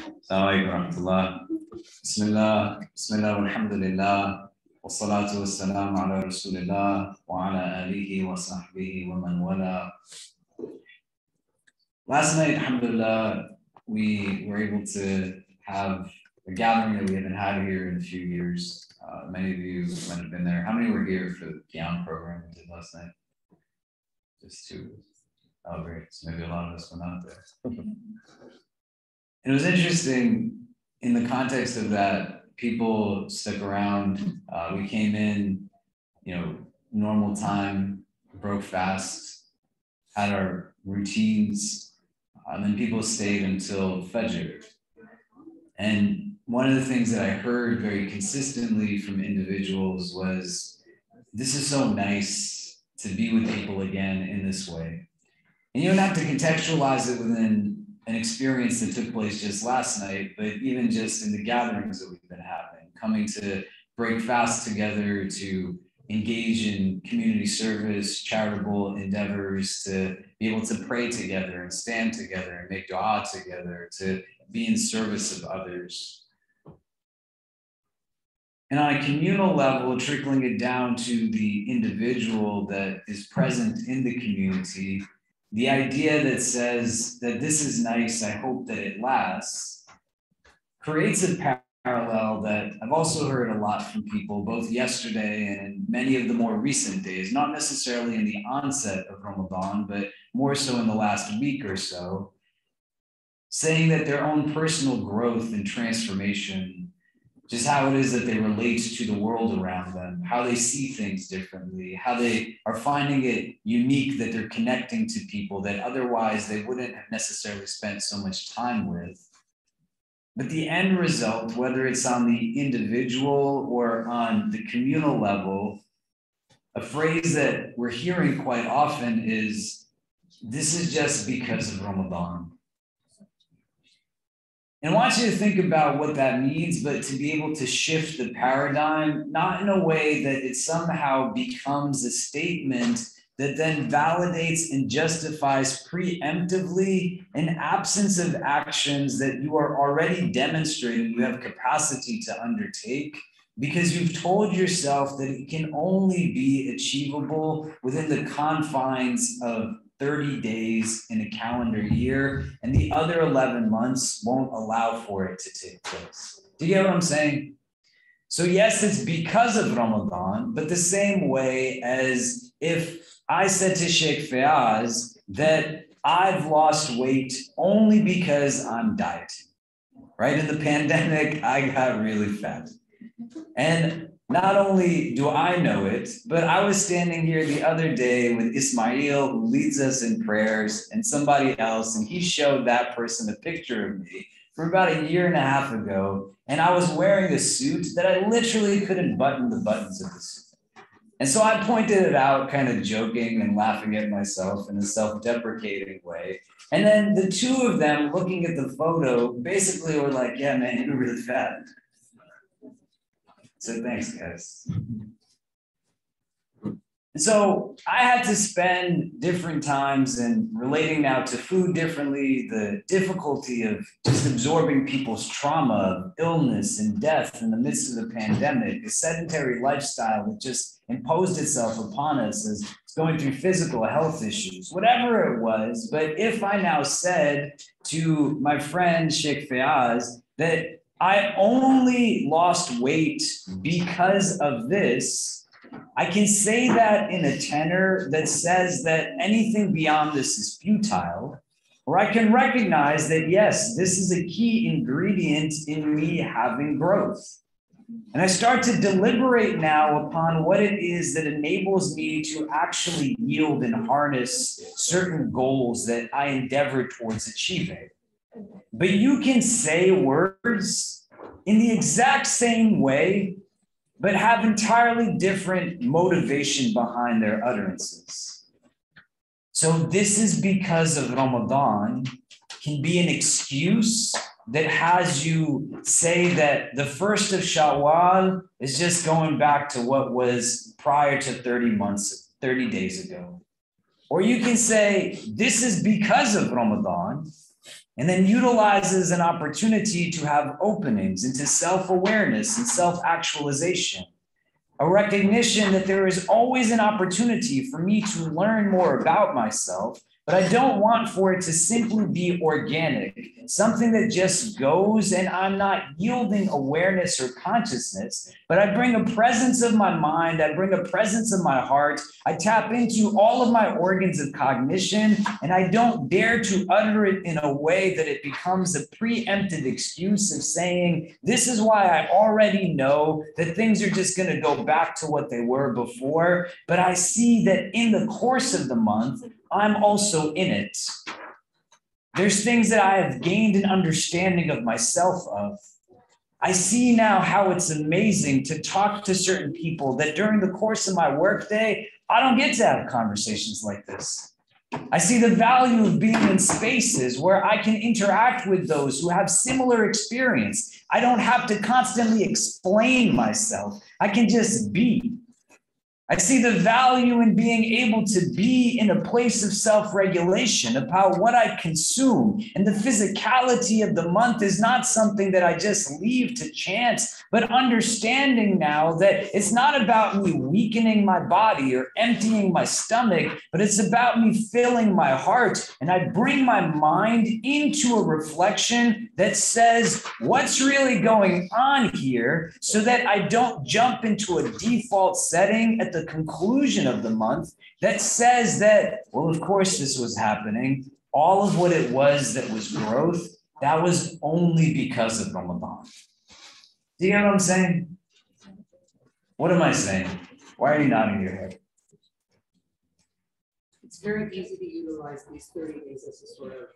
Assalamu alaikum warahmatullah. Bismillah, walhamdulillah, wassalatu wassalamu ala rasulillah, wa ala alihi wa sahbihi wa man wala. Last night, alhamdulillah, we were able to have a gathering that we haven't had here in a few years. Many of you might have been there. How many were here for the Qiyam program we did last night? Just two. Oh, great. So maybe a lot of us were not there. It was interesting in the context of that, people stuck around. We came in, normal time, broke fast, had our routines, and then people stayed until Fajr. And one of the things that I heard very consistently from individuals was, this is so nice to be with people again in this way. And you don't have to contextualize it within an experience that took place just last night, but even just in the gatherings that we've been having, coming to break fast together, to engage in community service, charitable endeavors, to be able to pray together and stand together and make dua together, to be in service of others. And on a communal level, trickling it down to the individual that is present in the community, the idea that says that this is nice, I hope that it lasts, creates a parallel that I've also heard a lot from people, both yesterday and in many of the more recent days, not necessarily in the onset of Ramadan, but more so in the last week or so, saying that their own personal growth and transformation, just how it is that they relate to the world around them, how they see things differently, how they are finding it unique that they're connecting to people that otherwise they wouldn't have necessarily spent so much time with. But the end result, whether it's on the individual or on the communal level, a phrase that we're hearing quite often is, this is just because of Ramadan. And I want you to think about what that means, but to be able to shift the paradigm, not in a way that it somehow becomes a statement that then validates and justifies preemptively an absence of actions that you are already demonstrating you have capacity to undertake, because you've told yourself that it can only be achievable within the confines of 30 days in a calendar year, and the other 11 months won't allow for it to take place. Do you get what I'm saying? So yes, it's because of Ramadan, but the same way as if I said to Sheikh Faiyaz that I've lost weight only because I'm dieting, right? In the pandemic, I got really fat. And not only do I know it, but I was standing here the other day with Ismail, who leads us in prayers, and somebody else, and he showed that person a picture of me from about a year and a half ago, and I was wearing a suit that I literally couldn't button the buttons of the suit. And so I pointed it out, kind of joking and laughing at myself in a self-deprecating way. And then the two of them looking at the photo basically were like, yeah, man, you're really fat. So thanks, guys. And so I had to spend different times in relating now to food differently, the difficulty of just absorbing people's trauma of illness and death in the midst of the pandemic, a sedentary lifestyle that just imposed itself upon us as going through physical health issues, whatever it was. But if I now said to my friend Sheikh Faiyaz that I only lost weight because of this, I can say that in a tenor that says that anything beyond this is futile, or I can recognize that, yes, this is a key ingredient in me having growth. And I start to deliberate now upon what it is that enables me to actually yield and harness certain goals that I endeavor towards achieving. But you can say words in the exact same way, but have entirely different motivation behind their utterances. So this is because of Ramadan can be an excuse that has you say that the first of Shawwal is just going back to what was prior to 30 days ago. Or you can say, this is because of Ramadan, and then utilizes an opportunity to have openings into self-awareness and self-actualization, a recognition that there is always an opportunity for me to learn more about myself, but I don't want for it to simply be organic, something that just goes and I'm not yielding awareness or consciousness, but I bring a presence of my mind, I bring a presence of my heart, I tap into all of my organs of cognition, and I don't dare to utter it in a way that it becomes a preemptive excuse of saying, this is why I already know that things are just going to go back to what they were before, but I see that in the course of the month, I'm also in it. There's things that I have gained an understanding of myself of. I see now how it's amazing to talk to certain people that during the course of my workday, I don't get to have conversations like this. I see the value of being in spaces where I can interact with those who have similar experience. I don't have to constantly explain myself. I can just be. I see the value in being able to be in a place of self-regulation about what I consume. And the physicality of the month is not something that I just leave to chance, but understanding now that it's not about me weakening my body or emptying my stomach, but it's about me filling my heart. And I bring my mind into a reflection that says, what's really going on here, so that I don't jump into a default setting at the conclusion of the month that says that, well, of course this was happening. All of what it was that was growth, that was only because of Ramadan. Do you get what I'm saying? What am I saying? Why are you nodding your head? It's very easy to utilize these 30 days as a sort of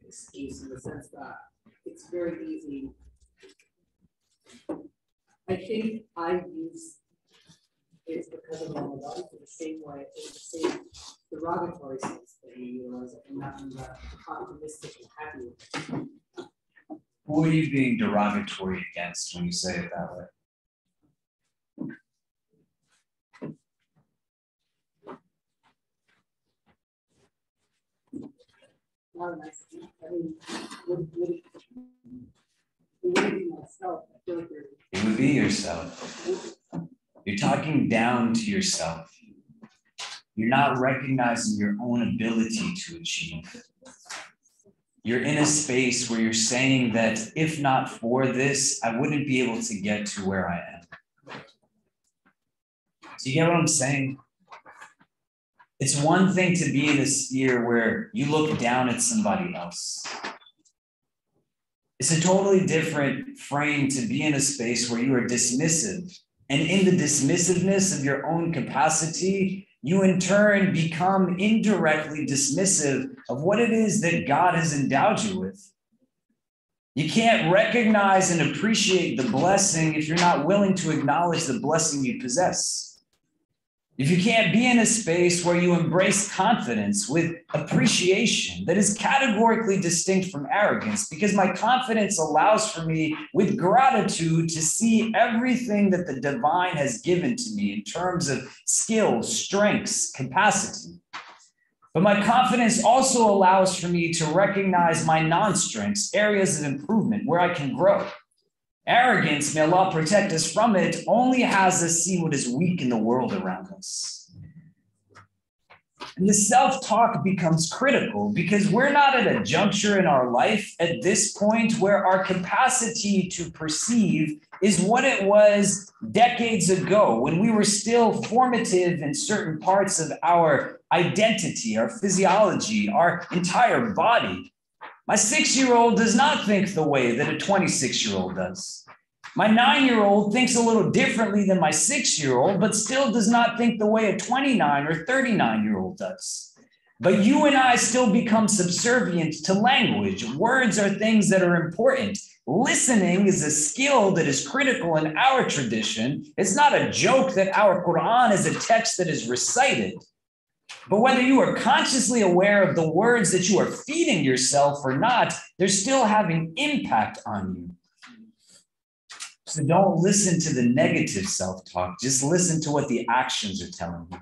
excuse, in the sense that it's very easy. I think I use it's because of Ramadan in the same way, in the same derogatory sense that you utilize it, and not in the optimistic and happy way. Who are you being derogatory against when you say it that way? I mean, it would be myself. I feel like it would be yourself. You're talking down to yourself. You're not recognizing your own ability to achieve. You're in a space where you're saying that if not for this, I wouldn't be able to get to where I am. Do you get what I'm saying? It's one thing to be in a sphere where you look down at somebody else. It's a totally different frame to be in a space where you are dismissive. And in the dismissiveness of your own capacity, you in turn become indirectly dismissive of what it is that God has endowed you with. You can't recognize and appreciate the blessing if you're not willing to acknowledge the blessing you possess. If you can't be in a space where you embrace confidence with appreciation that is categorically distinct from arrogance, because my confidence allows for me with gratitude to see everything that the divine has given to me in terms of skills, strengths, capacity. But my confidence also allows for me to recognize my non-strengths, areas of improvement where I can grow. Arrogance, may Allah protect us from it, only has us see what is weak in the world around us. And the self-talk becomes critical because we're not at a juncture in our life at this point where our capacity to perceive is what it was decades ago when we were still formative in certain parts of our identity, our physiology, our entire body. My 6-year-old does not think the way that a 26-year-old does. My 9-year-old thinks a little differently than my 6-year-old, but still does not think the way a 29 or 39-year-old does. But you and I still become subservient to language. Words are things that are important. Listening is a skill that is critical in our tradition. It's not a joke that our Quran is a text that is recited. But whether you are consciously aware of the words that you are feeding yourself or not, they're still having impact on you. So don't listen to the negative self-talk. Just listen to what the actions are telling you.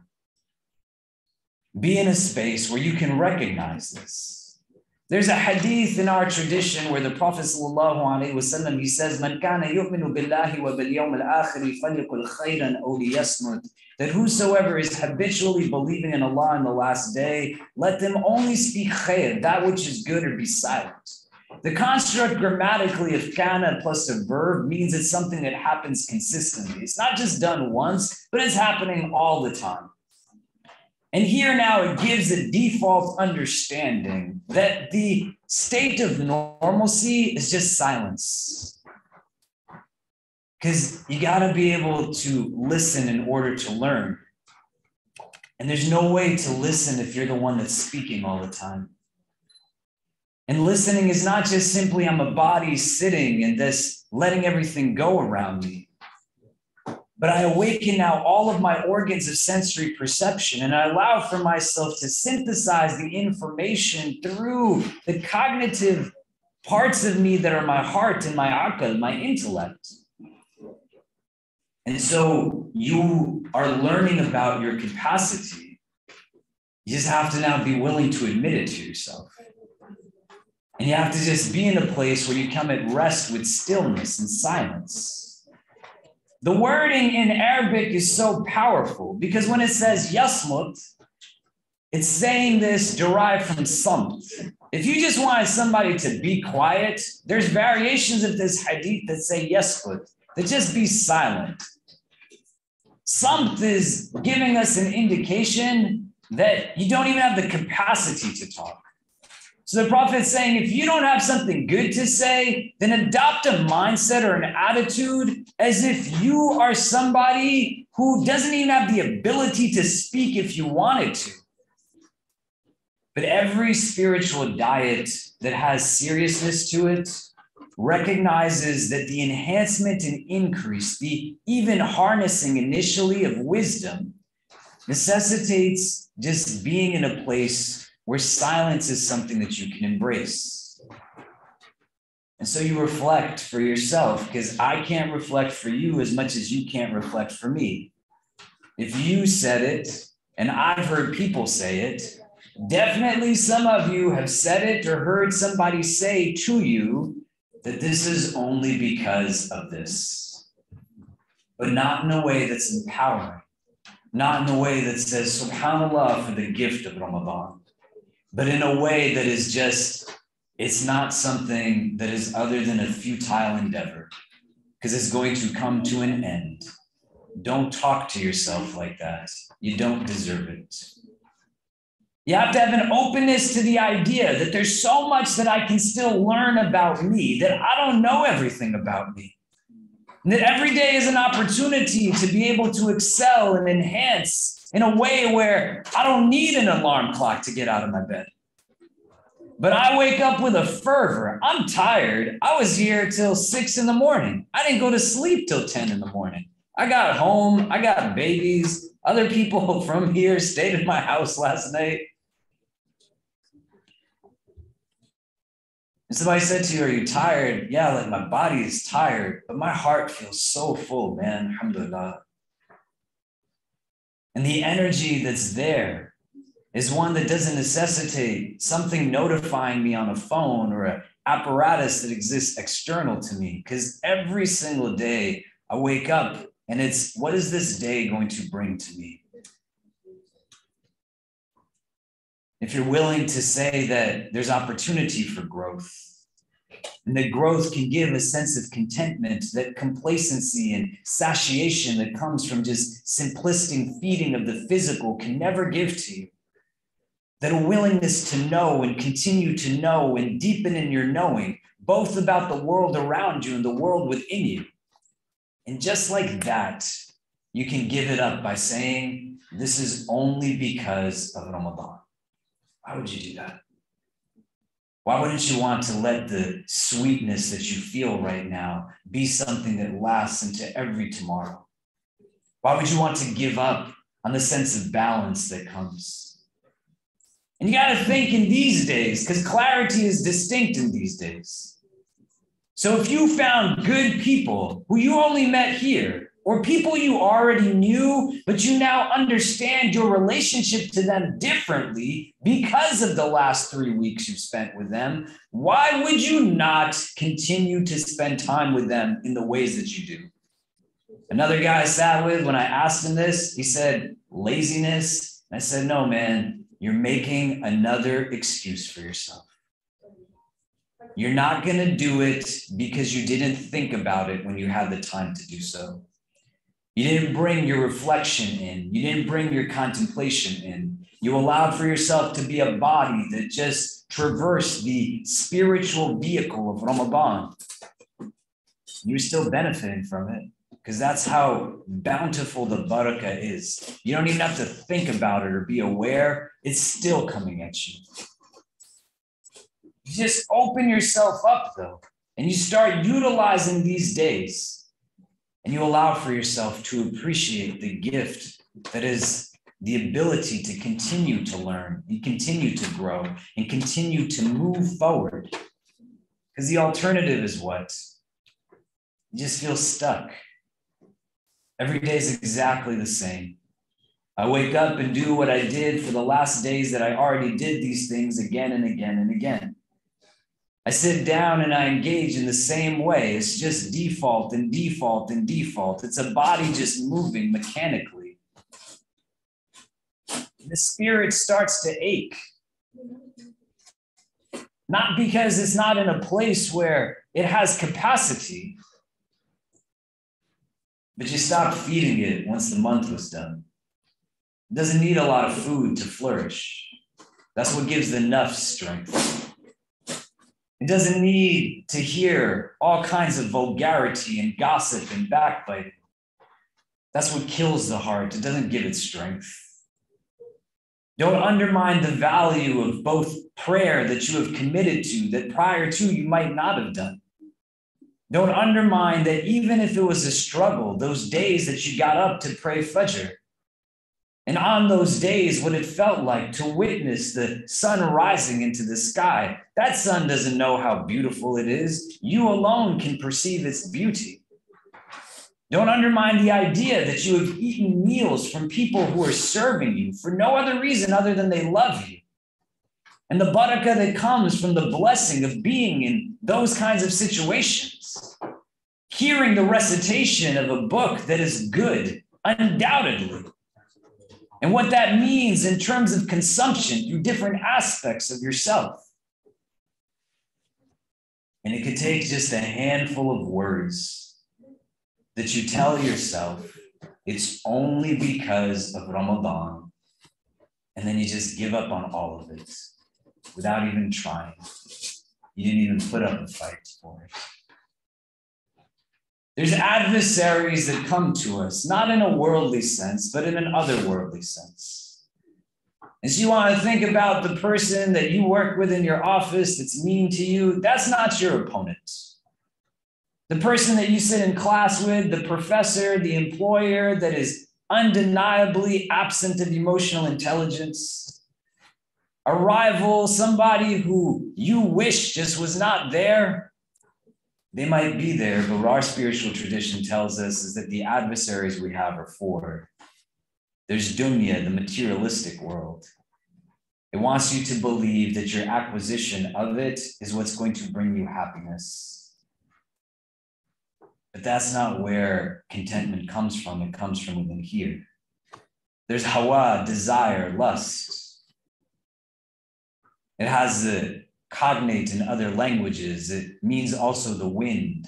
Be in a space where you can recognize this. There's a hadith in our tradition where the Prophet ﷺ, he says, "Man kana yu'minu billahi wa bil yawm al-akhir falyakul khayran aw liyasmut." That whosoever is habitually believing in Allah in the last day, let them only speak khayr, that which is good, or be silent. The construct grammatically of kana plus a verb means it's something that happens consistently. It's not just done once, but it's happening all the time. And here now it gives a default understanding that the state of normalcy is just silence. Because you got to be able to listen in order to learn. And there's no way to listen if you're the one that's speaking all the time. And listening is not just simply I'm a body sitting and just letting everything go around me. But I awaken now all of my organs of sensory perception, and I allow for myself to synthesize the information through the cognitive parts of me that are my heart and my aql, my intellect. And so you are learning about your capacity. You just have to now be willing to admit it to yourself. And you have to just be in a place where you come at rest with stillness and silence. The wording in Arabic is so powerful because when it says yasmut, it's saying this derived from samt. If you just want somebody to be quiet, there's variations of this hadith that say yasmut, that just be silent. Samt is giving us an indication that you don't even have the capacity to talk. So the Prophet's saying, if you don't have something good to say, then adopt a mindset or an attitude as if you are somebody who doesn't even have the ability to speak if you wanted to. But every spiritual diet that has seriousness to it recognizes that the enhancement and increase, the even harnessing initially of wisdom, necessitates just being in a place where silence is something that you can embrace. And so you reflect for yourself, because I can't reflect for you as much as you can't reflect for me. If you said it, and I've heard people say it, definitely some of you have said it or heard somebody say to you that this is only because of this, but not in a way that's empowering, not in a way that says, subhanAllah, for the gift of Ramadan, but in a way that is just, it's not something that is other than a futile endeavor, because it's going to come to an end. Don't talk to yourself like that. You don't deserve it. You have to have an openness to the idea that there's so much that I can still learn about me, that I don't know everything about me. And that every day is an opportunity to be able to excel and enhance in a way where I don't need an alarm clock to get out of my bed. But I wake up with a fervor. I'm tired. I was here till 6 in the morning. I didn't go to sleep till 10 in the morning. I got home. I got babies. Other people from here stayed at my house last night. And somebody said to you, are you tired? Yeah, like my body is tired, but my heart feels so full, man. Alhamdulillah. And the energy that's there is one that doesn't necessitate something notifying me on a phone or an apparatus that exists external to me. Because every single day I wake up and it's, what is this day going to bring to me? If you're willing to say that there's opportunity for growth, and that growth can give a sense of contentment, that complacency and satiation that comes from just simplistic feeding of the physical can never give to you. That a willingness to know and continue to know and deepen in your knowing, both about the world around you and the world within you. And just like that, you can give it up by saying, this is only because of Ramadan. Why would you do that? Why wouldn't you want to let the sweetness that you feel right now be something that lasts into every tomorrow? Why would you want to give up on the sense of balance that comes? And you got to think in these days, because clarity is distinct in these days. So if you found good people who you only met here, or people you already knew, but you now understand your relationship to them differently because of the last 3 weeks you've spent with them, why would you not continue to spend time with them in the ways that you do? Another guy I sat with, when I asked him this, he said, laziness. I said, no, man, you're making another excuse for yourself. You're not going to do it because you didn't think about it when you had the time to do so. You didn't bring your reflection in. You didn't bring your contemplation in. You allowed for yourself to be a body that just traversed the spiritual vehicle of Ramadan. You're still benefiting from it because that's how bountiful the barakah is. You don't even have to think about it or be aware. It's still coming at you. You just open yourself up, though, and you start utilizing these days. And you allow for yourself to appreciate the gift that is the ability to continue to learn and continue to grow and continue to move forward. Because the alternative is what? You just feel stuck. Every day is exactly the same. I wake up and do what I did for the last days that I already did these things again and again and again. I sit down and I engage in the same way. It's just default and default and default. It's a body just moving mechanically. The spirit starts to ache. Not because it's not in a place where it has capacity, but you stop feeding it once the month was done. It doesn't need a lot of food to flourish. That's what gives the nafs strength. It doesn't need to hear all kinds of vulgarity and gossip and backbiting. That's what kills the heart. It doesn't give it strength. Don't undermine the value of both prayer that you have committed to that prior to you might not have done. Don't undermine that even if it was a struggle, those days that you got up to pray Fajr, and on those days, what it felt like to witness the sun rising into the sky, that sun doesn't know how beautiful it is. You alone can perceive its beauty. Don't undermine the idea that you have eaten meals from people who are serving you for no other reason other than they love you. And the barakah that comes from the blessing of being in those kinds of situations. Hearing the recitation of a book that is good, undoubtedly. And what that means in terms of consumption through different aspects of yourself. And it could take just a handful of words that you tell yourself it's only because of Ramadan. And then you just give up on all of it without even trying. You didn't even put up a fight for it. There's adversaries that come to us, not in a worldly sense, but in an otherworldly sense. And so you want to think about the person that you work with in your office that's mean to you. That's not your opponent. The person that you sit in class with, the professor, the employer that is undeniably absent of emotional intelligence, a rival, somebody who you wish just was not there. They might be there, but what our spiritual tradition tells us is that the adversaries we have are four. There's dunya, the materialistic world. It wants you to believe that your acquisition of it is what's going to bring you happiness. But that's not where contentment comes from. It comes from within here. There's hawa, desire, lust. It has the cognate in other languages. It means also the wind.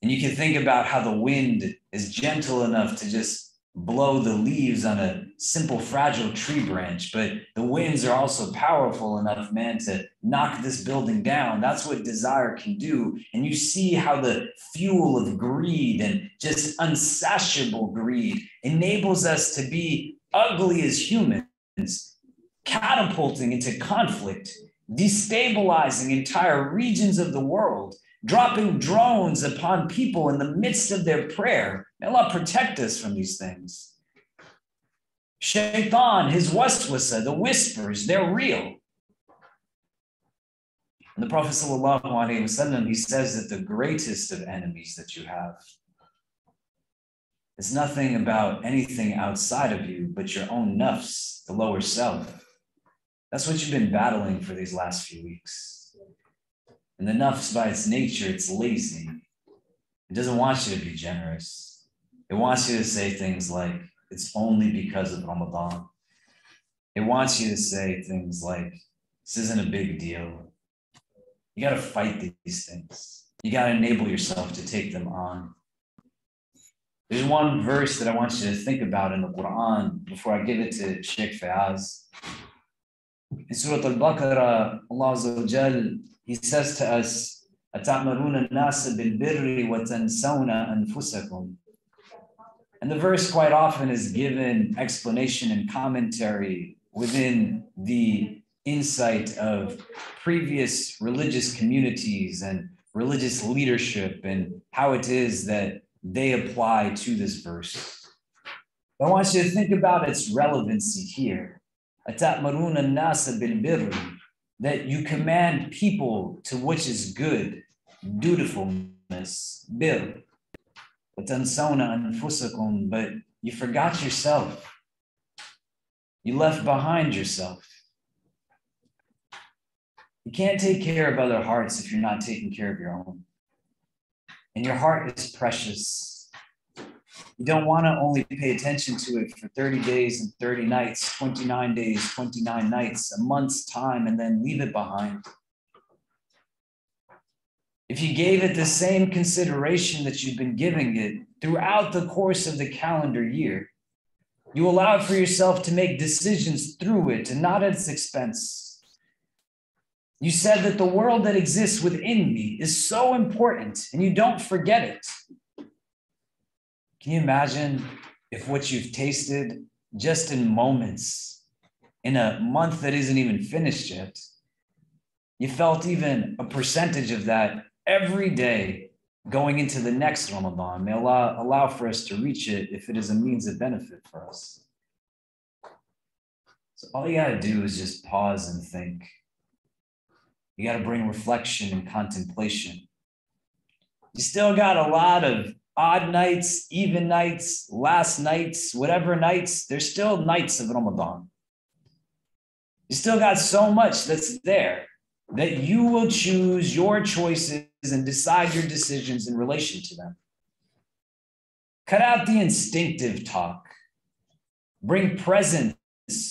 And you can think about how the wind is gentle enough to just blow the leaves on a simple, fragile tree branch, but the winds are also powerful enough, man, to knock this building down. That's what desire can do. And you see how the fuel of greed and just unsatiable greed enables us to be ugly as humans, catapulting into conflict, destabilizing entire regions of the world, dropping drones upon people in the midst of their prayer. May Allah protect us from these things. Shaitan, his waswasa, the whispers, they're real. And the Prophet ﷺ, he says that the greatest of enemies that you have It's nothing about anything outside of you but your own nafs, the lower self. That's what you've been battling for these last few weeks. And the nafs, by its nature, it's lazy. It doesn't want you to be generous. It wants you to say things like, it's only because of Ramadan. It wants you to say things like, this isn't a big deal. You got to fight these things. You got to enable yourself to take them on. There's one verse that I want you to think about in the Quran before I give it to Sheikh Faiyaz. In Surah Al-Baqarah, Allah Azza wa Jal, He says to us, أَتَعْمَرُونَ النَّاسَ بِالْبِرِّ وَتَنْسَوْنَ أَنفُسَكُمْ. And the verse quite often is given explanation and commentary within the insight of previous religious communities and religious leadership and how it is that they apply to this verse. I want you to think about its relevancy here. أَتَأْمَرُونَ النَّاسَ بِالْبِرِّ, that you command people to which is good, dutifulness, bir. وَتَنْسَوْنَ أَنفُسَكُمْ, but you forgot yourself. You left behind yourself. You can't take care of other hearts if you're not taking care of your own. And your heart is precious. You don't want to only pay attention to it for 30 days and 30 nights, 29 days, 29 nights, a month's time, and then leave it behind. If you gave it the same consideration that you've been giving it throughout the course of the calendar year, you allow for yourself to make decisions through it and not at its expense. You said that the world that exists within me is so important and you don't forget it. Can you imagine if what you've tasted just in moments, in a month that isn't even finished yet, you felt even a percentage of that every day going into the next Ramadan? May Allah allow for us to reach it if it is a means of benefit for us. So all you got to do is just pause and think. You got to bring reflection and contemplation. You still got a lot of odd nights, even nights, last nights, whatever nights. There's still nights of Ramadan. You still got so much that's there that you will choose your choices and decide your decisions in relation to them. Cut out the instinctive talk. Bring presence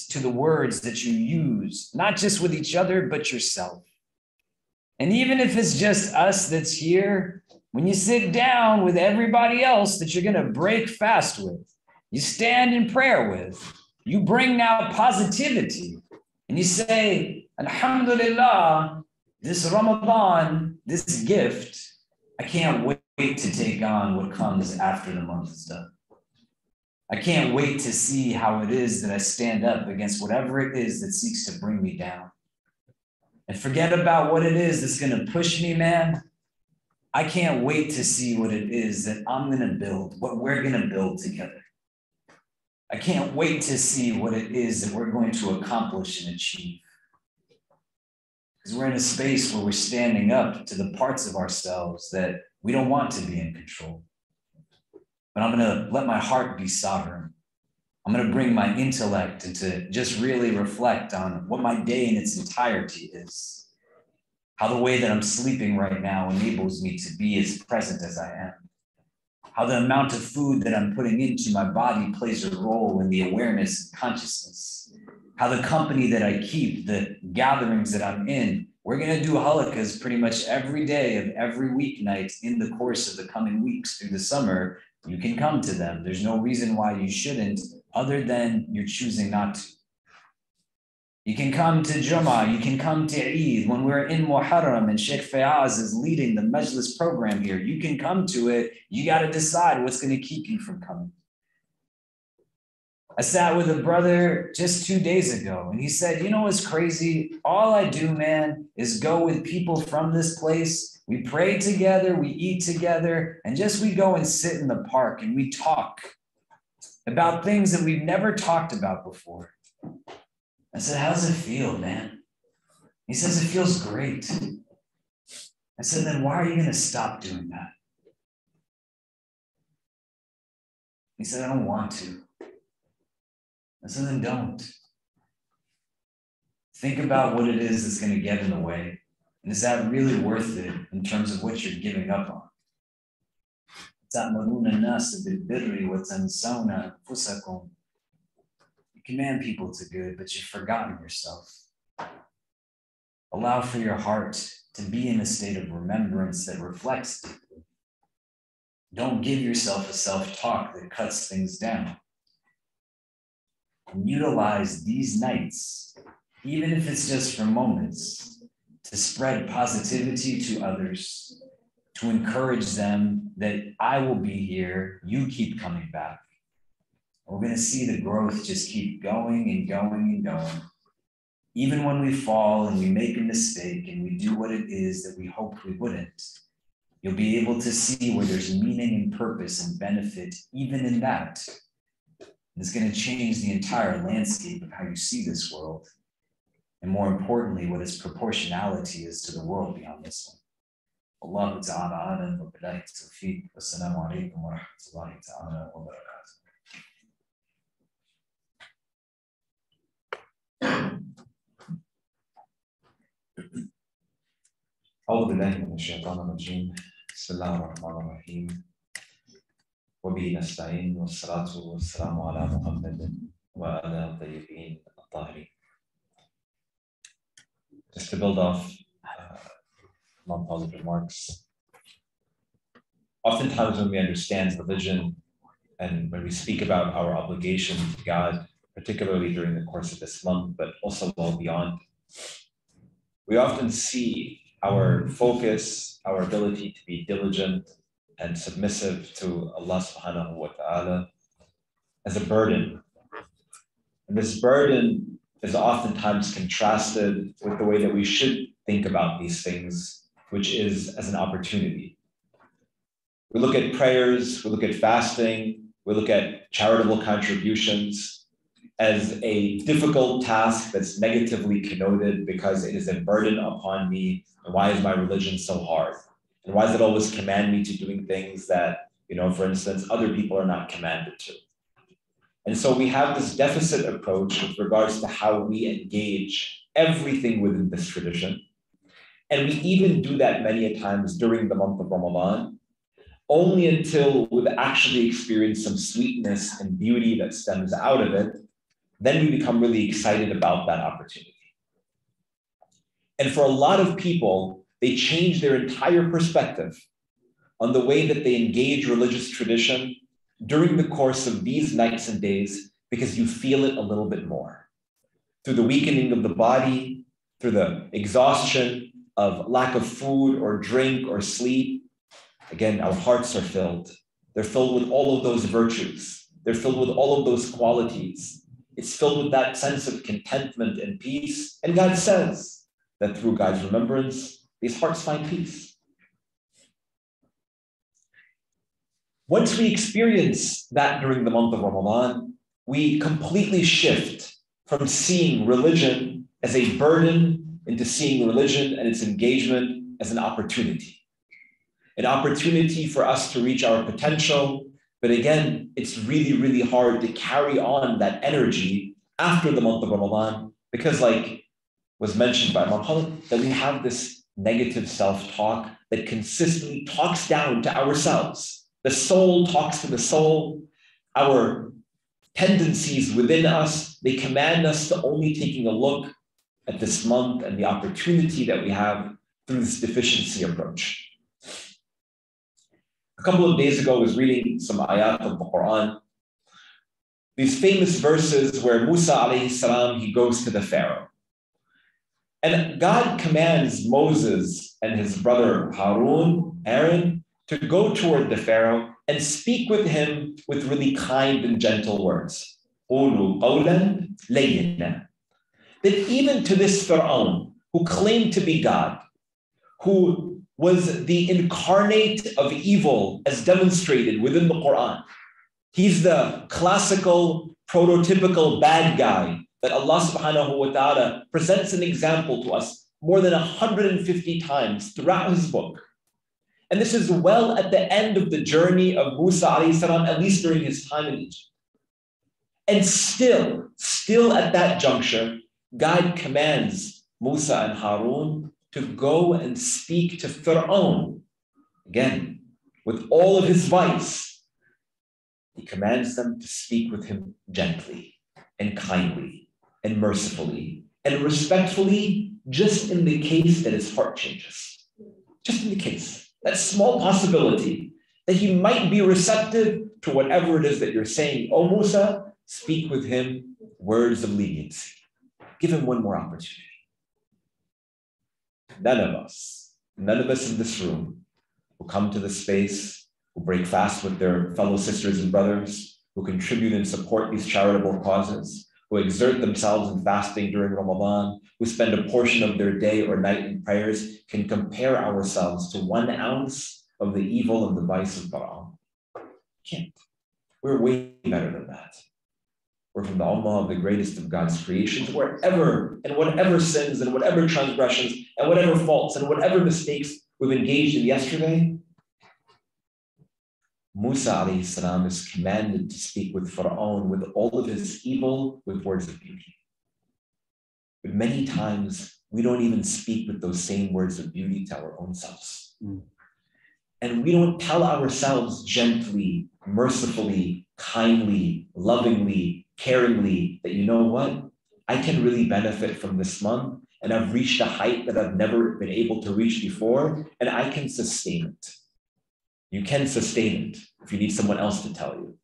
to the words that you use, not just with each other, but yourself. And even if it's just us that's here, when you sit down with everybody else that you're going to break fast with, you stand in prayer with, you bring now positivity, and you say, Alhamdulillah, this Ramadan, this gift, I can't wait to take on what comes after the month is done. I can't wait to see how it is that I stand up against whatever it is that seeks to bring me down. And forget about what it is that's going to push me, man. I can't wait to see what it is that I'm going to build, what we're going to build together. I can't wait to see what it is that we're going to accomplish and achieve. Because we're in a space where we're standing up to the parts of ourselves that we don't want to be in control. But I'm going to let my heart be sovereign. I'm going to bring my intellect and to just really reflect on what my day in its entirety is. How the way that I'm sleeping right now enables me to be as present as I am. How the amount of food that I'm putting into my body plays a role in the awareness and consciousness. How the company that I keep, the gatherings that I'm in, we're going to do halakas pretty much every day of every weeknight in the course of the coming weeks through the summer. You can come to them. There's no reason why you shouldn't, other than you're choosing not to. You can come to Jummah, you can come to Eid. When we're in Muharram and Sheikh Faiyaz is leading the Majlis program here, you can come to it. You got to decide what's going to keep you from coming. I sat with a brother just 2 days ago, and he said, you know what's crazy? All I do, man, is go with people from this place. We pray together, we eat together, and just we go and sit in the park and we talk about things that we've never talked about before. I said, how does it feel, man? He says, it feels great. I said, then why are you going to stop doing that? He said, I don't want to. I said, then don't. Think about what it is that's going to get in the way. And is that really worth it in terms of what you're giving up on? You command people to good, but you've forgotten yourself. Allow for your heart to be in a state of remembrance that reflects deeply. Don't give yourself a self-talk that cuts things down. And utilize these nights, even if it's just for moments, to spread positivity to others, to encourage them that I will be here, you keep coming back. We're going to see the growth just keep going and going and going. Even when we fall and we make a mistake and we do what it is that we hoped we wouldn't, you'll be able to see where there's meaning and purpose and benefit even in that. It's going to change the entire landscape of how you see this world. And more importantly, what its proportionality is to the world beyond this one. Allahu ta'ala alam wa billahi tawfiq. Wassalamu alaikum wa rahmatullahi ta'ala wa barakatuh. أعوذ بالله من الشيطان الرجيم بسم الله الرحمن الرحيم وبه نستعين والصلاة والسلام على محمد وعلى الطيبين الطاهرين. Just to build off Imam Khalid's remarks, oftentimes when we understand religion and when we speak about our obligation to God, particularly during the course of this month, but also well beyond, we often see our focus, our ability to be diligent and submissive to Allah subhanahu wa ta'ala as a burden. And this burden is oftentimes contrasted with the way that we should think about these things, which is as an opportunity. We look at prayers, we look at fasting, we look at charitable contributions as a difficult task that's negatively connoted because it is a burden upon me. And why is my religion so hard? And why does it always command me to doing things that, for instance, other people are not commanded to? And so we have this deficit approach with regards to how we engage everything within this tradition. And we even do that many a times during the month of Ramadan, only until we've actually experienced some sweetness and beauty that stems out of it. Then we become really excited about that opportunity. And for a lot of people, they change their entire perspective on the way that they engage religious tradition during the course of these nights and days, because you feel it a little bit more. Through the weakening of the body, through the exhaustion of lack of food or drink or sleep. Again, our hearts are filled. They're filled with all of those virtues. They're filled with all of those qualities. It's filled with that sense of contentment and peace. And God says that through God's remembrance, these hearts find peace. Once we experience that during the month of Ramadan, we completely shift from seeing religion as a burden into seeing religion and its engagement as an opportunity. An opportunity for us to reach our potential. But again, it's really, really hard to carry on that energy after the month of Ramadan because, like was mentioned by Imam Khalid, that we have this negative self-talk that consistently talks down to ourselves. The soul talks to the soul. Our tendencies within us, they command us to only taking a look at this month and the opportunity that we have through this deficiency approach. A couple of days ago, I was reading some ayat of the Quran. These famous verses where Musa alayhi salam, he goes to the Pharaoh. And God commands Moses and his brother Aaron, to go toward the Pharaoh and speak with him with really kind and gentle words. قُولُوا قَوْلًا لَيِّنًا. That even to this Pharaoh, who claimed to be God, who was the incarnate of evil as demonstrated within the Quran. He's the classical, prototypical bad guy that Allah subhanahu wa ta'ala presents an example to us more than 150 times throughout his book. And this is well at the end of the journey of Musa alayhi salam, at least during his time in Egypt. And still at that juncture, God commands Musa and Harun to go and speak to Fir'aun. Again, with all of his vice, he commands them to speak with him gently and kindly and mercifully and respectfully, just in the case that his heart changes. Just in the case, that small possibility that he might be receptive to whatever it is that you're saying. Oh, Musa, speak with him words of leniency. Give him one more opportunity. None of us in this room who come to this space, who break fast with their fellow sisters and brothers, who contribute and support these charitable causes, who exert themselves in fasting during Ramadan, who spend a portion of their day or night in prayers, can compare ourselves to 1 ounce of the evil and the vice of Fir'aun. Can't. We're way better than that. We're from the ummah of the greatest of God's creations, wherever and whatever sins and whatever transgressions and whatever faults and whatever mistakes we've engaged in yesterday. Musa alayhi salam is commanded to speak with Fir'aun, with all of his evil, with words of beauty. But many times, we don't even speak with those same words of beauty to our own selves. And we don't tell ourselves gently, mercifully, kindly, lovingly, caringly, that you know what? I can really benefit from this month, and I've reached a height that I've never been able to reach before, and I can sustain it. You can sustain it if you need someone else to tell you.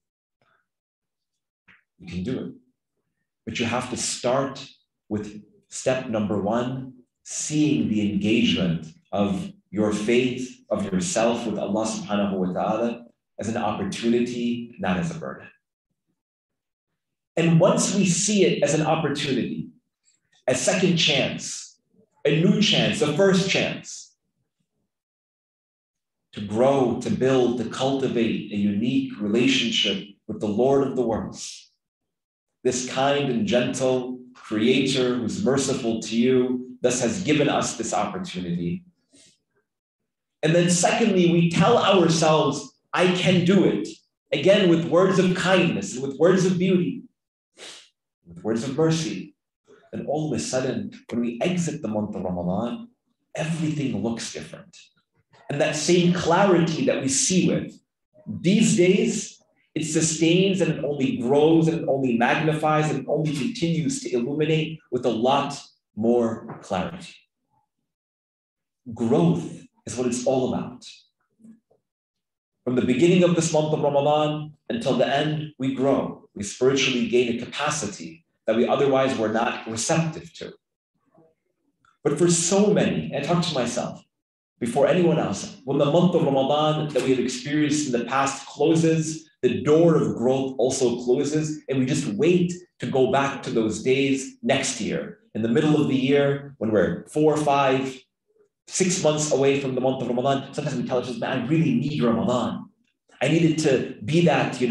You can do it. But you have to start with step number 1, seeing the engagement of your faith, of yourself with Allah subhanahu wa ta'ala as an opportunity, not as a burden. And once we see it as an opportunity, a second chance, a new chance, a first chance, to grow, to build, to cultivate a unique relationship with the Lord of the worlds, this kind and gentle creator who's merciful to you, thus has given us this opportunity. And then secondly, we tell ourselves, I can do it. Again, with words of kindness, and with words of beauty, with words of mercy. And all of a sudden, when we exit the month of Ramadan, everything looks different. And that same clarity that we see with these days, it sustains and it only grows and it only magnifies and it only continues to illuminate with a lot more clarity. Growth is what it's all about. From the beginning of this month of Ramadan until the end, we grow. We spiritually gain a capacity that we otherwise were not receptive to. But for so many, and I talk to myself, before anyone else, when the month of Ramadan that we have experienced in the past closes, the door of growth also closes, and we just wait to go back to those days next year. In the middle of the year, when we're 4, 5, 6 months away from the month of Ramadan, sometimes we tell ourselves, man, I really need Ramadan. I need it to be that,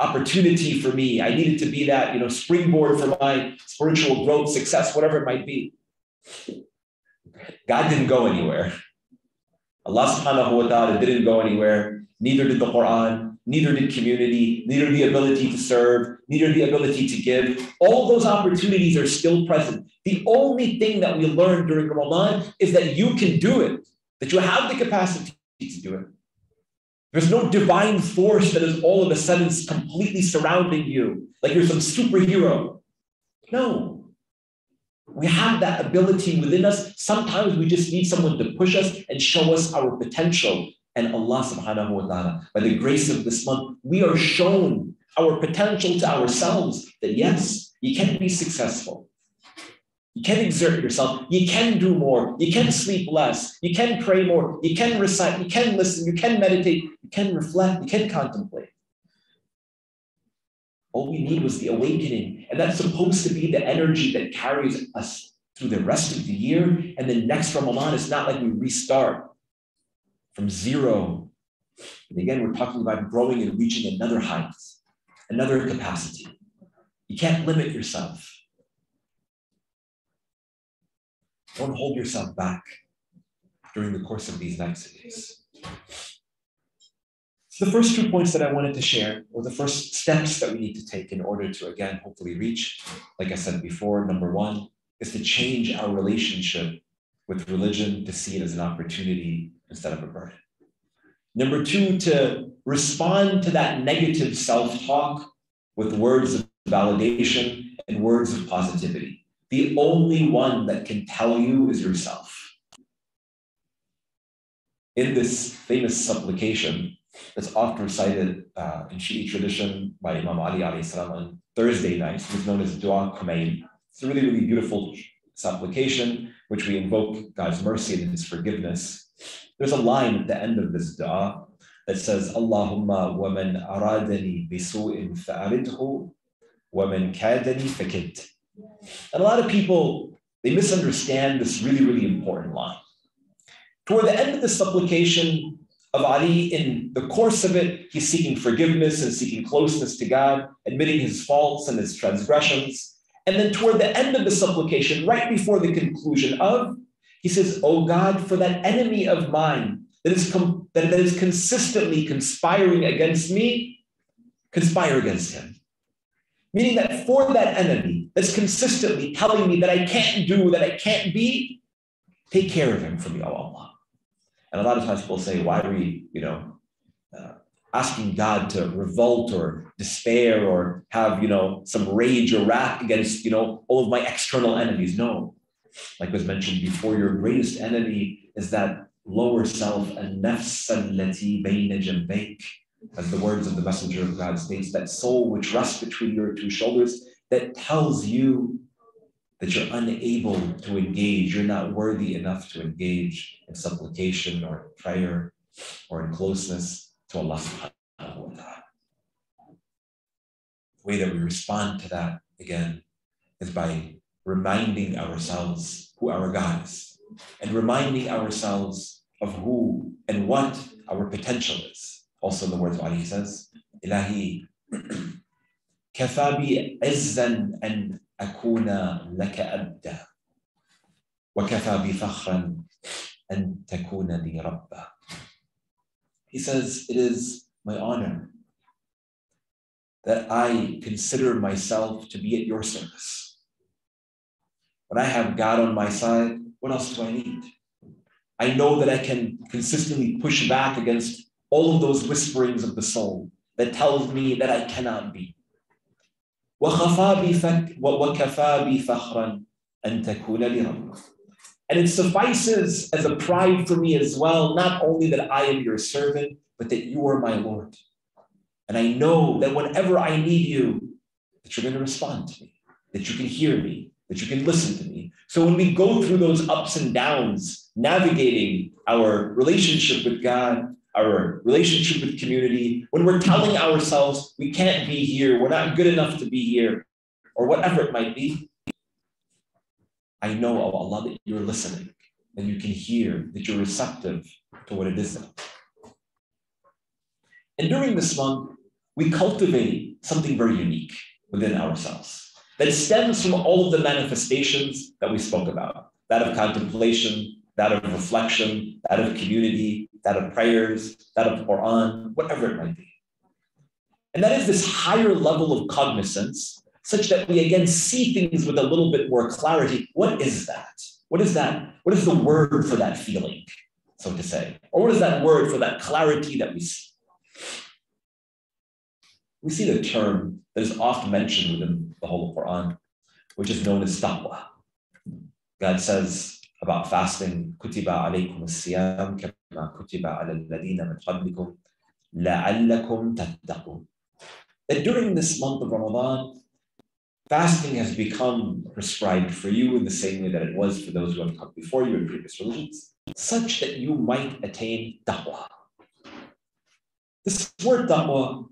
opportunity for me. I need it to be that, springboard for my spiritual growth, success, whatever it might be. God didn't go anywhere. Allah subhanahu wa ta'ala didn't go anywhere. Neither did the Quran, neither did community, neither the ability to serve, neither the ability to give. All those opportunities are still present. The only thing that we learn during Ramadan is that you can do it, that you have the capacity to do it. There's no divine force that is all of a sudden completely surrounding you, like you're some superhero. No. We have that ability within us. Sometimes we just need someone to push us and show us our potential. And Allah subhanahu wa ta'ala, by the grace of this month, we are shown our potential to ourselves that yes, you can be successful. You can exert yourself. You can do more. You can sleep less. You can pray more. You can recite. You can listen. You can meditate. You can reflect. You can contemplate. All we need was the awakening. And that's supposed to be the energy that carries us through the rest of the year. And then next Ramadan, it's not like we restart from zero. And again, we're talking about growing and reaching another height, another capacity. You can't limit yourself. Don't hold yourself back. during the course of these nights and days. So the first 2 points that I wanted to share, or the first steps that we need to take in order to, again, hopefully reach, like I said before, number one, is to change our relationship with religion, to see it as an opportunity instead of a burden. Number two, to respond to that negative self-talk with words of validation and words of positivity. The only one that can tell you is yourself. In this famous supplication that's often recited in Shi'i tradition by Imam Ali alayhi salam on Thursday nights, it's known as Dua Kumail. It's a really, really beautiful supplication which we invoke God's mercy and His forgiveness. There's a line at the end of this dua that says, Allahumma wa man aradani bisu'in fa'aridhu wa man kadani fakid. And a lot of people, they misunderstand this really, really important line. Toward the end of the supplication of Ali, in the course of it, he's seeking forgiveness and seeking closeness to God, admitting his faults and his transgressions. And then toward the end of the supplication, right before the conclusion of, he says, oh God, for that enemy of mine that is consistently conspiring against me, conspire against him. Meaning that for that enemy that's consistently telling me that I can't do, that I can't be, take care of him for me, oh Allah. And a lot of times people say, why are we, asking God to revolt or despair or have, some rage or wrath against, all of my external enemies? No. Like was mentioned before, your greatest enemy is that lower self, an-nafs allati bayna jambayk, as the words of the Messenger of God states, that soul which rests between your two shoulders, that tells you that you're unable to engage, you're not worthy enough to engage in supplication or prayer or in closeness to Allah subhanahu wa ta'ala. The way that we respond to that, again, is by reminding ourselves who our God is and reminding ourselves of who and what our potential is. Also in the words of Ali, he says, Ilahi, kafa bi izzan an akuna laka abda wa kafa bi fakhran an takuna li rabba. He says, it is my honor that I consider myself to be at your service. When I have God on my side, what else do I need? I know that I can consistently push back against all of those whisperings of the soul that tells me that I cannot be. And it suffices as a pride for me as well, not only that I am your servant, but that you are my Lord. And I know that whenever I need you, that you're going to respond to me, that you can hear me, that you can listen to me. So when we go through those ups and downs, navigating our relationship with God, our relationship with community, when we're telling ourselves we can't be here, we're not good enough to be here, or whatever it might be, I know, oh Allah, that you're listening, that you can hear, that you're receptive to what it is. And during this month, we cultivate something very unique within ourselves that stems from all of the manifestations that we spoke about, that of contemplation, that of reflection, that of community, that of prayers, that of Quran, whatever it might be. And that is this higher level of cognizance, such that we again see things with a little bit more clarity. What is that? What is that? What is the word for that feeling, so to say? Or what is that word for that clarity that we see? We see the term that is often mentioned within the whole Quran, which is known as taqwa. God says about fasting, كُتِبَ عَلَيْكُمُ الصِّيَامُ كَمَا كُتِبَ عَلَى الَّذِينَ مِنْ قَبْلِكُمْ لَعَلَّكُمْ تَتَّقُونَ. That during this month of Ramadan, fasting has become prescribed for you in the same way that it was for those who have come before you in previous religions, such that you might attain taqwa. This word taqwa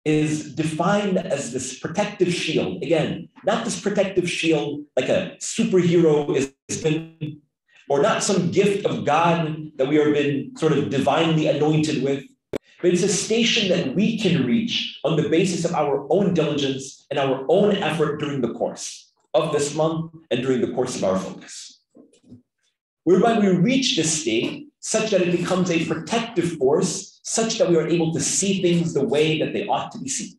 is defined as this protective shield. Again, not this protective shield like a superhero is been, or not some gift of God that we have been sort of divinely anointed with, but it's a station that we can reach on the basis of our own diligence and our own effort during the course of this month and during the course of our focus. whereby we reach this state such that it becomes a protective force, such that we are able to see things the way that they ought to be seen.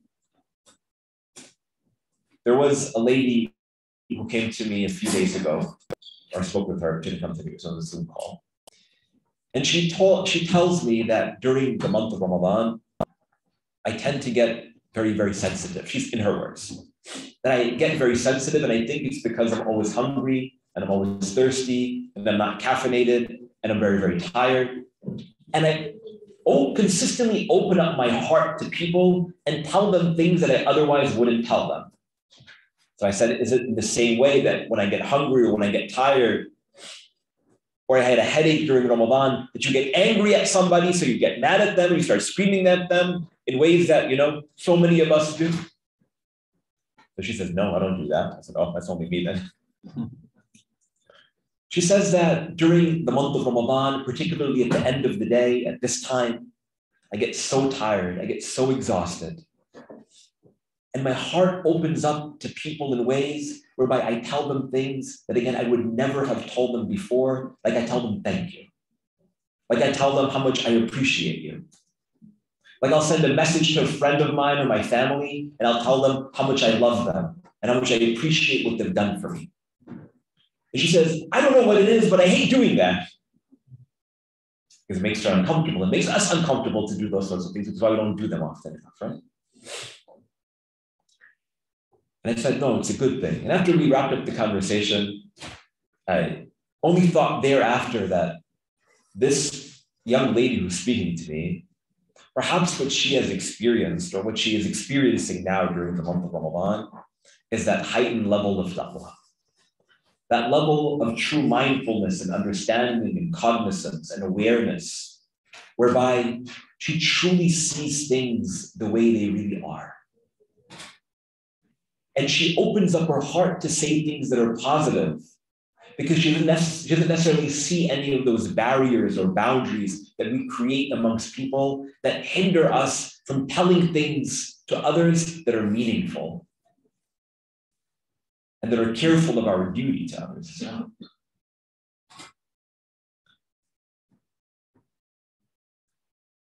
There was a lady who came to me a few days ago, or I spoke with her, she didn't come to me, it was on a Zoom call. And she tells me that during the month of Ramadan, I tend to get very, very sensitive. She's in her words. That I get very sensitive, and I think it's because I'm always hungry, and I'm always thirsty, and I'm not caffeinated, and I'm very, very tired. And I consistently open up my heart to people and tell them things that I otherwise wouldn't tell them. So I said, is it in the same way that when I get hungry or when I get tired, or I had a headache during Ramadan, that you get angry at somebody, so you get mad at them, you start screaming at them in ways that, so many of us do? So she says, no, I don't do that. I said, oh, that's only me then. She says that during the month of Ramadan, particularly at the end of the day, at this time, I get so tired, I get so exhausted. And my heart opens up to people in ways whereby I tell them things that, again, I would never have told them before. Like I tell them, thank you. Like I tell them how much I appreciate you. Like I'll send a message to a friend of mine or my family, and I'll tell them how much I love them and how much I appreciate what they've done for me. And she says, I don't know what it is, but I hate doing that. Because it makes her uncomfortable. It makes us uncomfortable to do those sorts of things, which is why we don't do them often enough, right? And I said, no, it's a good thing. And after we wrapped up the conversation, I only thought thereafter that this young lady who's speaking to me, perhaps what she has experienced or what she is experiencing now during the month of Ramadan is that heightened level of taqwa. That level of true mindfulness and understanding and cognizance and awareness, whereby she truly sees things the way they really are. And she opens up her heart to say things that are positive, because she doesn't necessarily see any of those barriers or boundaries that we create amongst people that hinder us from telling things to others that are meaningful and that are careful of our duty to others.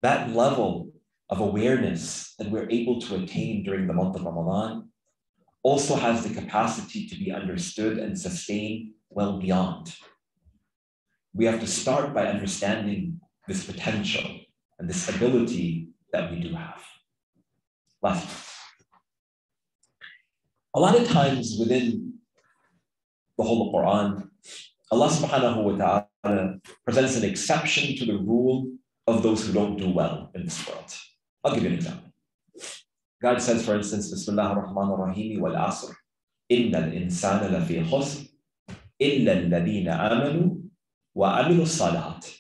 That level of awareness that we're able to attain during the month of Ramadan also has the capacity to be understood and sustained well beyond. We have to start by understanding this potential and this ability that we do have. Last, a lot of times within the whole Quran, Allah subhanahu wa ta'ala presents an exception to the rule of those who don't do well in this world. I'll give you an example. God says, for instance, Bismillah ar-Rahman ar-Rahim wal asr, inna al-insana lafi khusr, illa alladhina amanu wa amilu salahat.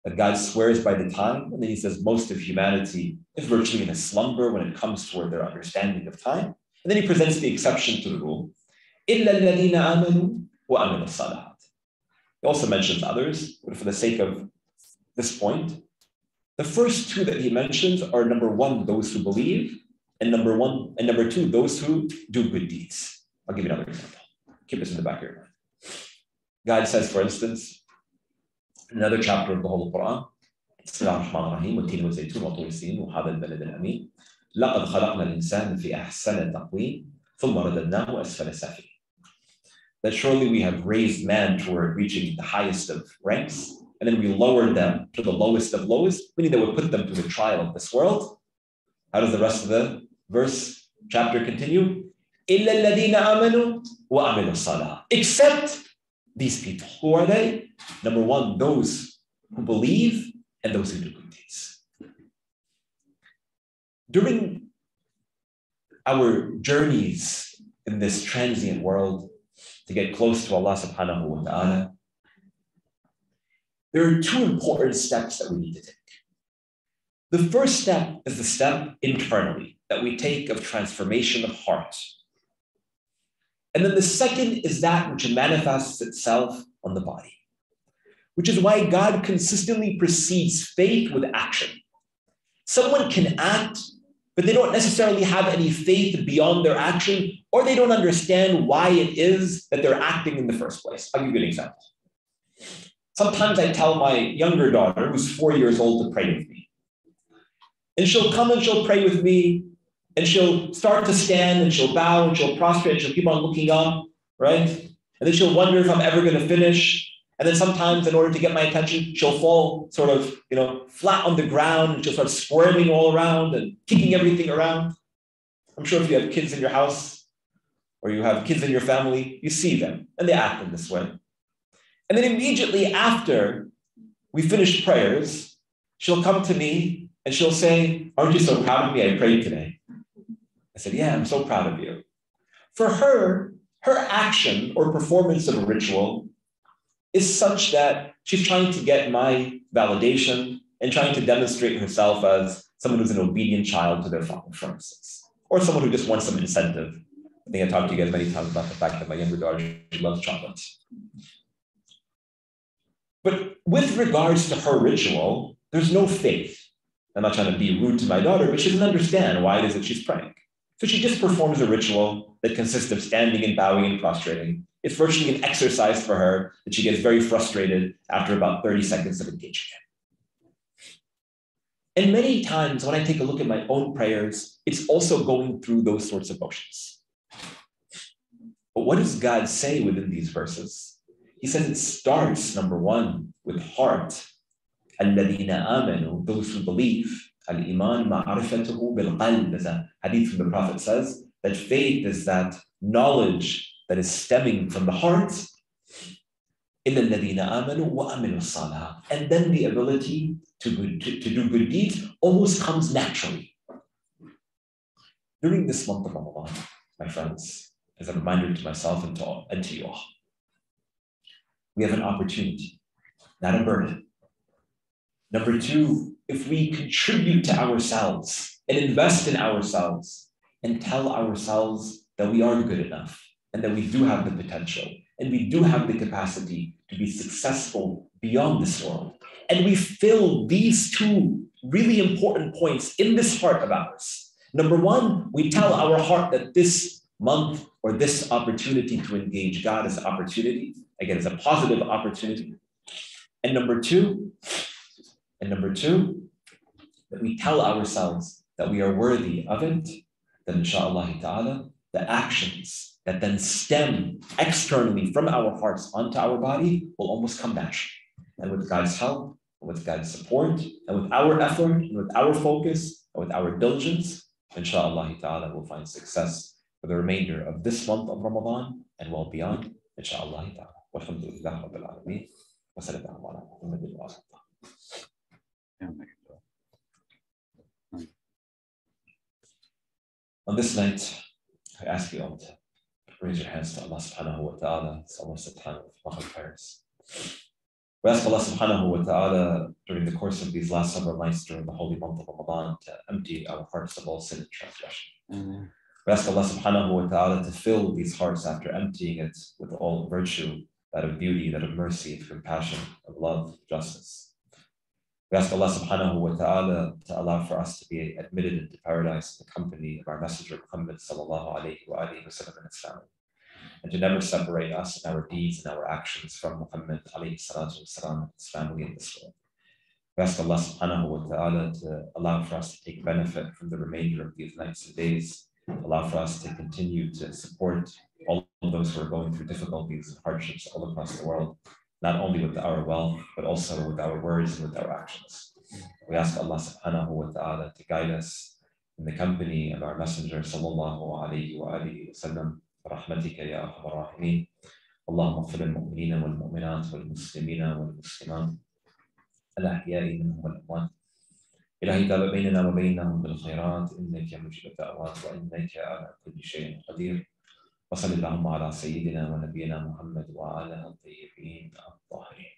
That God swears by the time, and then he says most of humanity is virtually in a slumber when it comes toward their understanding of time. And then he presents the exception to the rule, illa alladhina amanu wa amilu salahat. He also mentions others, but for the sake of this point, the first two that he mentions are number one, those who believe, and number two, those who do good deeds. I'll give you another example. Keep this in the back of your mind. God says, for instance, in another chapter of the whole Quran, that surely we have raised man toward reaching the highest of ranks, and then we lowered them to the lowest of lowest, meaning that we put them to the trial of this world. How does the rest of the chapter continue? إِلَّا الَّذِينَ آمَنُوا وَعَمِلُوا الصَّالِحَاتِ. Except these people. Who are they? Number one, those who believe and those who do good deeds. During our journeys in this transient world to get close to Allah subhanahu wa ta'ala, there are two important steps that we need to take. The first step is the step internally that we take of transformation of heart. And then the second is that which manifests itself on the body, which is why God consistently precedes faith with action. Someone can act, but they don't necessarily have any faith beyond their action, or they don't understand why it is that they're acting in the first place. I'll give you an example. Sometimes I tell my younger daughter, who's 4 years old, to pray with me. And she'll come and she'll pray with me, and she'll start to stand, and she'll bow, and she'll prostrate, and she'll keep on looking up, right? And then she'll wonder if I'm ever going to finish. And then sometimes, in order to get my attention, she'll fall sort of, flat on the ground, and she'll start squirming all around and kicking everything around. I'm sure if you have kids in your house or you have kids in your family, you see them, and they act in this way. And then immediately after we finish prayers, she'll come to me and she'll say, "Aren't you so proud of me? I prayed today." I said, "Yeah, I'm so proud of you." For her, her action or performance of a ritual is such that she's trying to get my validation and trying to demonstrate herself as someone who's an obedient child to their father, for instance, or someone who just wants some incentive. I think I talked to you guys many times about the fact that my younger daughter, she loves chocolate. But with regards to her ritual, there's no faith. I'm not trying to be rude to my daughter, but she doesn't understand why it is that she's praying. So she just performs a ritual that consists of standing and bowing and prostrating. It's virtually an exercise for her that she gets very frustrated after about 30 seconds of engaging in. And many times when I take a look at my own prayers, it's also going through those sorts of motions. But what does God say within these verses? He says it starts, number one, with heart. الَّذِينَ آمَنُوا, those who believe. Al-Iman ma'arifatuhu bil-qalb, as a hadith from the Prophet says, that faith is that knowledge that is stemming from the heart. إِلَّا الَّذِينَ آمَنُوا وَأَمِلُوا الصَّالِحَاتِ, and then the ability to do good deeds almost comes naturally. During this month of Ramadan, my friends, as a reminder to myself and to you all, we have an opportunity, not a burden. Number two, if we contribute to ourselves and invest in ourselves and tell ourselves that we are good enough and that we do have the potential and we do have the capacity to be successful beyond this world, and we fill these two really important points in this heart of ours. Number one, we tell our heart that this month or this opportunity to engage God is an opportunity. Again, it's a positive opportunity. And number two, that we tell ourselves that we are worthy of it, then inshallah ta'ala, the actions that then stem externally from our hearts onto our body will almost come naturally. And with God's help, and with God's support, and with our effort, and with our focus, and with our diligence, inshallah ta'ala, we'll find success for the remainder of this month of Ramadan and well beyond, inshallah ta'ala. Walhamdulillah Rabbil Alameen. Wa sallallahu ala Muhammadin wa alihi. On this night, I ask you all to raise your hands to Allah subhanahu wa ta'ala. It's almost the time of Maghrib prayers. We ask Allah subhanahu wa ta'ala during the course of these last several nights during the holy month of Ramadan to empty our hearts of all sin and transgression. We ask Allah subhanahu wa ta'ala to fill these hearts after emptying it with all virtue, that of beauty, that of mercy, of compassion, of love, justice. We ask Allah subhanahu wa ta'ala to allow for us to be admitted into paradise in the company of our Messenger Muhammad sallallahu alayhi wa alihi wa sallam and his family, and to never separate us and our deeds and our actions from Muhammad alayhi salatu wa salam and his family in this world. We ask Allah subhanahu wa ta'ala to allow for us to take benefit from the remainder of these nights and days, allow for us to continue to support all of those who are going through difficulties and hardships all across the world, not only with our wealth, but also with our words and with our actions. We ask Allah subhanahu wa ta'ala to guide us in the company of our Messenger sallallahu alayhi wa alihi wa sallam. برحمتك يا أرحم الراحمين. اللهم اغفر للمؤمنين والمؤمنات والمسلمين والمسلمات الأحياء منهم والأموات. إلهي تاب بيننا وبينهم بالخيرات إنك مجيب الدعوات وإنك على كل شيء قدير. وصل اللهم على سيدنا ونبينا محمد وعلى الطيبين الطاهرين.